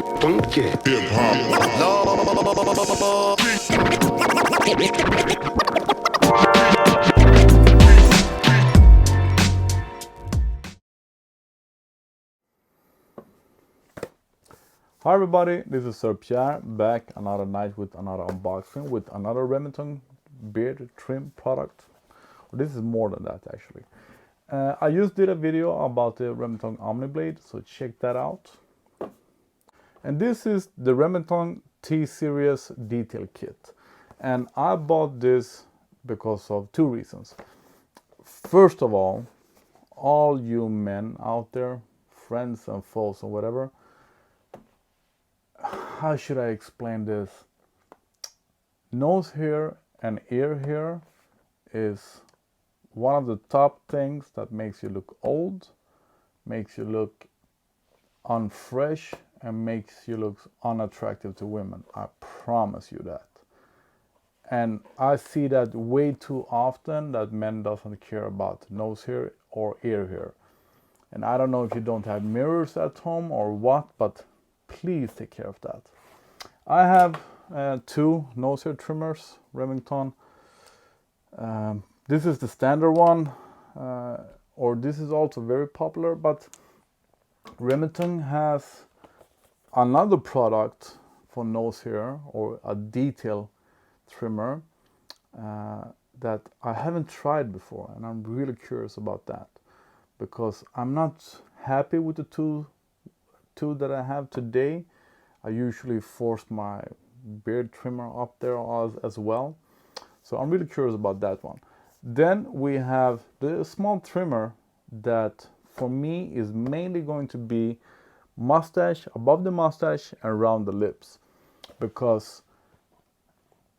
Funky. Hi everybody, this is Sir Pierre, back another night with another unboxing with another Remington beard trim product. This is more than that actually. I just did a video about the Remington Omniblade, so check that out. And this is the Remington T-Series detail kit. And I bought this because of two reasons. First of all you men out there, friends and foes and whatever, how should I explain this? Nose hair and ear hair is one of the top things that makes you look old, makes you look unfresh, and makes you look unattractive to women. I promise you that. And I see that way too often that men doesn't care about nose hair or ear hair. And I don't know if you don't have mirrors at home or what, but please take care of that. I have two nose hair trimmers, Remington. This is the standard one, or this is also very popular, but Remington has another product for nose hair, or a detail trimmer, that I haven't tried before, and I'm really curious about that, because I'm not happy with the two that I have today. I usually force my beard trimmer up there as well, so I'm really curious about that one. Then we have the small trimmer that for me is mainly going to be mustache, above the mustache and around the lips, because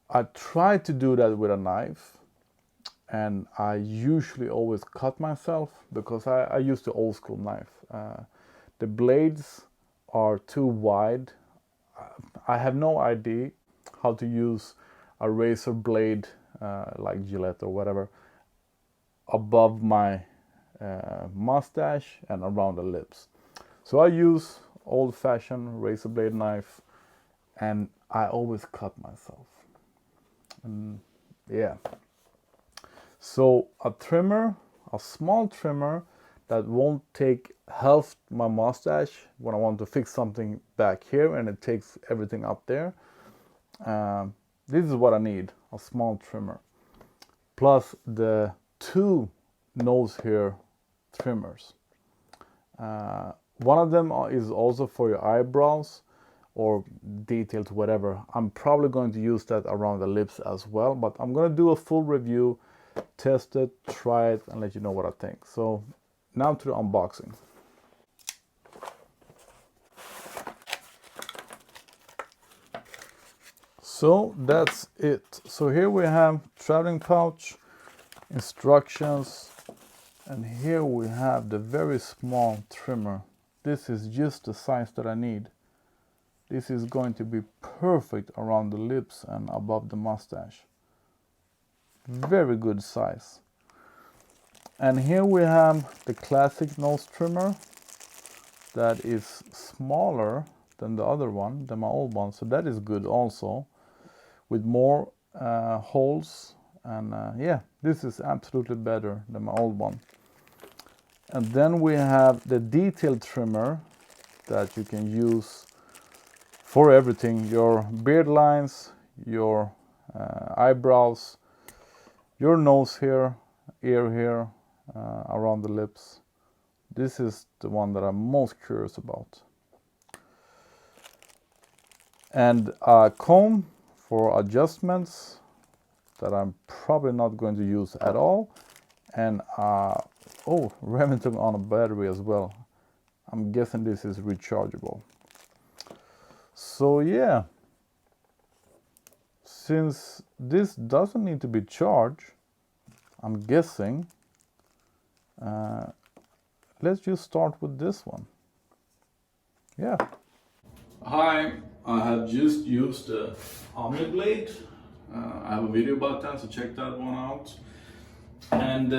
I try to do that with a knife and I usually always cut myself, because I use the old school knife. The blades are too wide. I have no idea how to use a razor blade like Gillette or whatever above my mustache and around the lips. So I use old-fashioned razor blade knife, and I always cut myself. And yeah. So a trimmer, a small trimmer that won't take half my mustache when I want to fix something back here and it takes everything up there. This is what I need, a small trimmer. Plus the two nose hair trimmers. One of them is also for your eyebrows or detailed whatever. I'm probably going to use that around the lips as well, but I'm going to do a full review, test it, try it, and let you know what I think. So now to the unboxing. So that's it. So here we have traveling pouch, instructions, and here we have the very small trimmer. This is just the size that I need. This is going to be perfect around the lips and above the mustache. Very good size. And here we have the classic nose trimmer that is smaller than the other one, than my old one. So that is good also, with more holes. And yeah, this is absolutely better than my old one. And then we have the detail trimmer that you can use for everything. Your beard lines, your eyebrows, your nose hair, ear hair, around the lips. This is the one that I'm most curious about. And a comb for adjustments that I'm probably not going to use at all. And Remington on a battery as well. I'm guessing this is rechargeable. So yeah, since this doesn't need to be charged, I'm guessing let's just start with this one. Yeah. Hi, I have just used the Omniblade. I have a video about that, so check that one out. And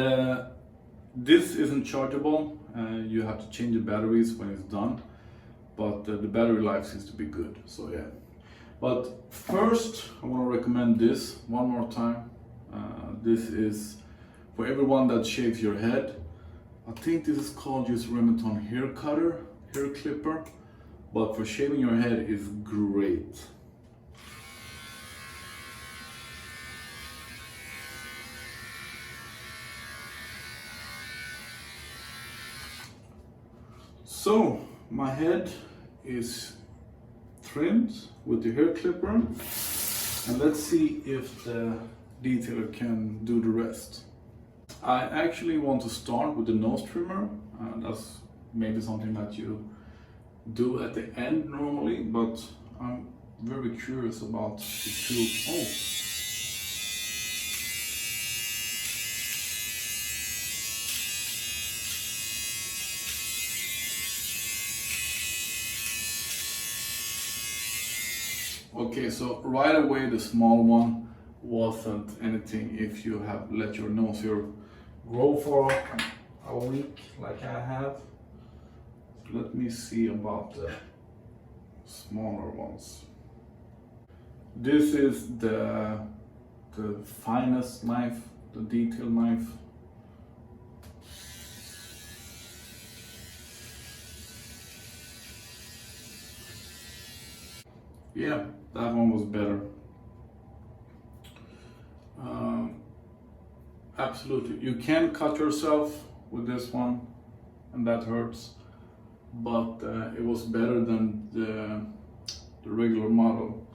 this isn't chargeable. You have to change the batteries when it's done. but the battery life seems to be good, so yeah. But first I want to recommend this one more time. This is for everyone that shaves your head. I think this is called just Remington hair clipper, but for shaving your head is great. So my head is trimmed with the hair clipper, and let's see if the detailer can do the rest. I actually want to start with the nose trimmer. That's maybe something that you do at the end normally, but I'm very curious about the two. Oh. Okay, so right away the small one wasn't anything if you have let your nose hair grow for a week like I have. Let me see about the smaller ones. This is the finest knife, the detail knife. Yeah, that one was better. Absolutely, you can cut yourself with this one, and that hurts, but it was better than the regular model.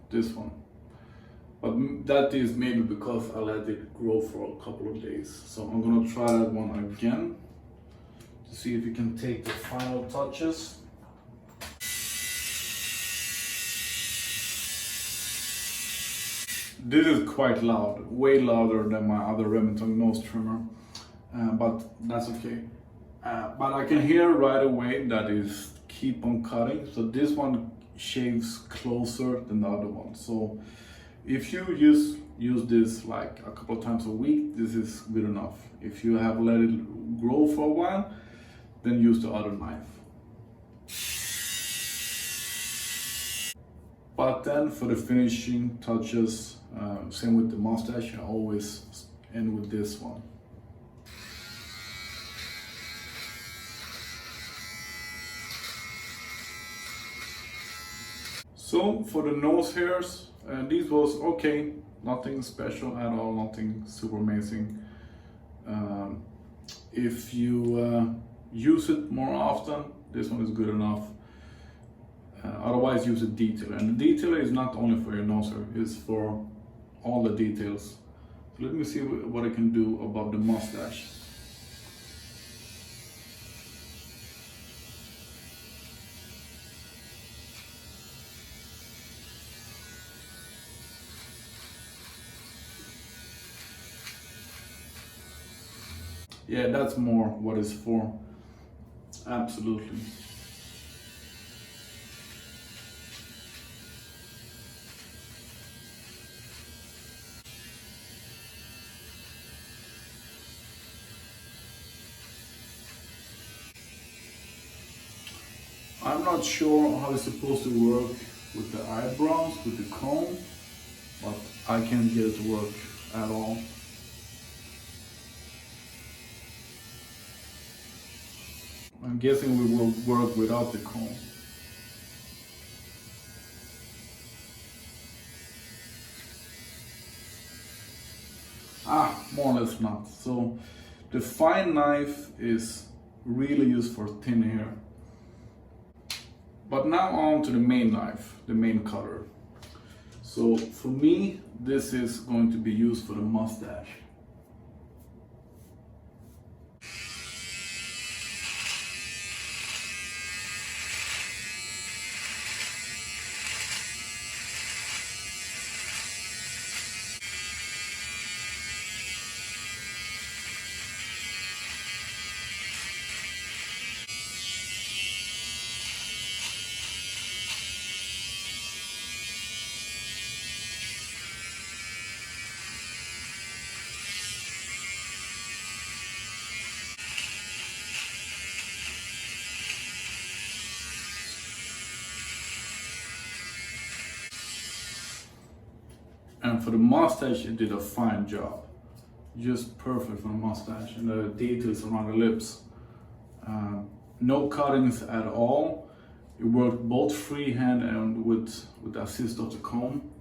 This one, but that is maybe because I let it grow for a couple of days. So I'm gonna try that one again to see if you can take the final touches. This is quite loud, way louder than my other Remington nose trimmer, but that's okay. But I can hear right away that is keep on cutting. So this one shaves closer than the other one. So if you use this like a couple of times a week, this is good enough. If you have let it grow for a while, then use the other knife. But then for the finishing touches, same with the mustache, I always end with this one. So for the nose hairs, these was okay, nothing special at all, nothing super amazing. If you use it more often, this one is good enough. Otherwise use a detailer, and the detailer is not only for your nose hair, it's for all the details. So let me see what I can do above the mustache. Yeah, that's more what it's for. Absolutely. I'm not sure how it's supposed to work with the eyebrows, with the comb, but I can't get it to work at all. I'm guessing we will work without the comb. More or less not. So the fine knife is really used for thin hair. But now on to the main knife, the main cutter. So for me, this is going to be used for the mustache. And for the mustache, it did a fine job. Just perfect for the mustache, and the details around the lips. No cuttings at all. It worked both freehand and with the assist of the comb.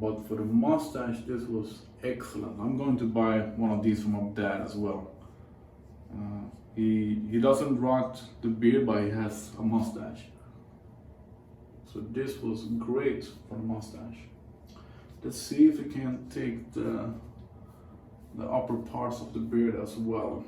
But for the mustache, this was excellent. I'm going to buy one of these for my dad as well. He doesn't rock the beard, but he has a mustache. So this was great for the mustache. Let's see if we can take the upper parts of the beard as well.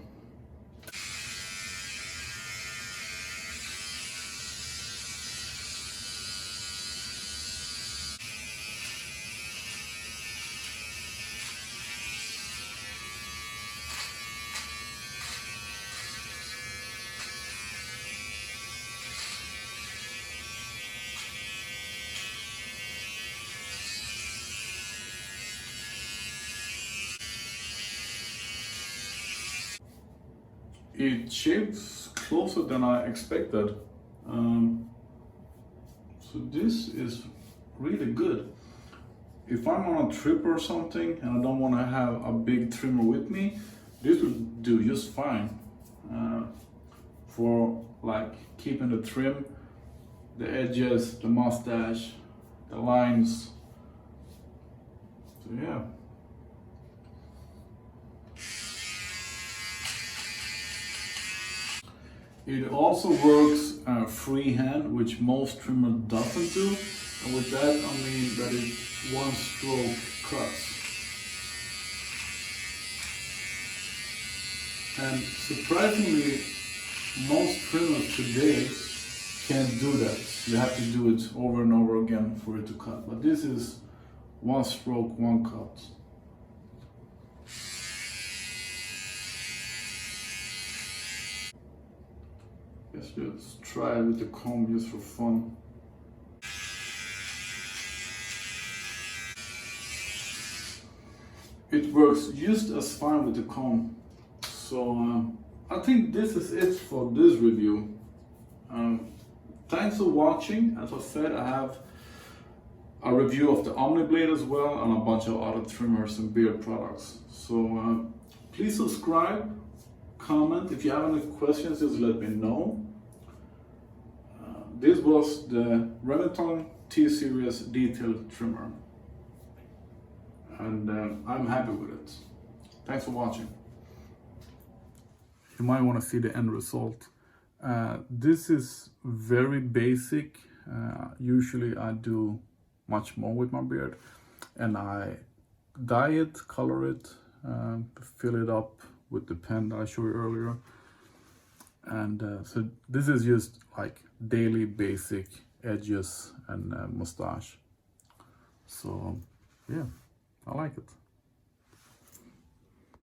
It shapes closer than I expected. So this is really good. If I'm on a trip or something and I don't want to have a big trimmer with me, this would do just fine. For like keeping the trim, the edges, the mustache, the lines. So yeah. It also works freehand, which most trimmer doesn't do. And with that, I mean that it's one stroke cuts. And surprisingly, most trimmers today can't do that. You have to do it over and over again for it to cut. But this is one stroke, one cut. Let's try it with the comb just for fun. It works just as fine with the comb. So I think this is it for this review. Thanks for watching. As I said, I have a review of the Omni Blade as well, and a bunch of other trimmers and beard products. So please subscribe, comment. If you have any questions, just let me know. This was the Remington T-Series detail trimmer, and I'm happy with it. Thanks for watching. You might want to see the end result. This is very basic. Usually I do much more with my beard, and I dye it, color it, fill it up with the pen that I showed you earlier. And so this is just like daily basic edges and mustache. So yeah, I like it.